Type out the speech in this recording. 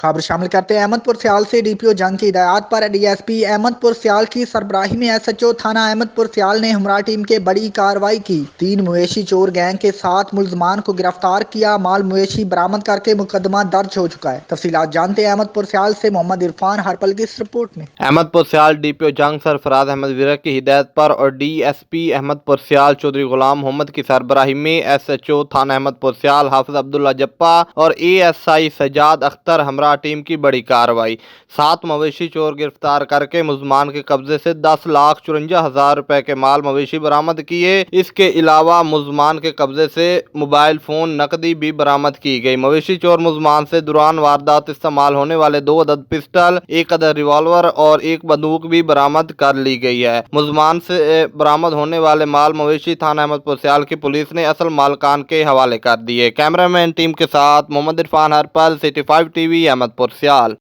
खबर शामिल करते हैं अहमदपुर सियाल से। डीपीओ जंग की हिदायत पर डीएसपी अहमदपुर सियाल की सरबराही में एसएचओ थाना अहमदपुर सियाल ने हमरा टीम के बड़ी कार्रवाई की। 3 मवेशी चोर गैंग के 7 मुलजमान को गिरफ्तार किया। माल मवेशी बरामद करके मुकदमा दर्ज हो चुका है। तफसीलात जानते हैं अहमदपुर सियाल से मोहम्मद इरफान हरपल की इस रिपोर्ट में। अहमदपुर सियाल डीपीओ जंग सरफराज अहमद विरक की हिदायत पर और डीएसपी अहमदपुर सियाल चौधरी गुलाम मोहम्मद की सरबराही में एसएचओ थाना अहमदपुर सियाल हाफिज अब्दुल्ला जप्पा और एएसआई सजाद अख्तर हमरा टीम की बड़ी कार्रवाई। 7 मवेशी चोर गिरफ्तार करके मुलजमान के कब्जे से 10,54,000 रुपए के माल मवेशी बरामद किए। इसके अलावा मुलजमान के कब्जे से मोबाइल फोन नकदी भी बरामद की गई। मवेशी चोर मुलजमान से दौरान वारदात इस्तेमाल होने वाले 2 अदद पिस्टल, 1 अदद रिवॉल्वर और 1 बंदूक भी बरामद कर ली गई है। मुलजमान से बरामद होने वाले माल मवेशी थाना अहमदपुर सियाल की पुलिस ने असल मालकान के हवाले कर दिए। कैमरामैन टीम के साथ मोहम्मद इरफान हरपल, सिटी 5 टीवी, अहमदपुर सियाल।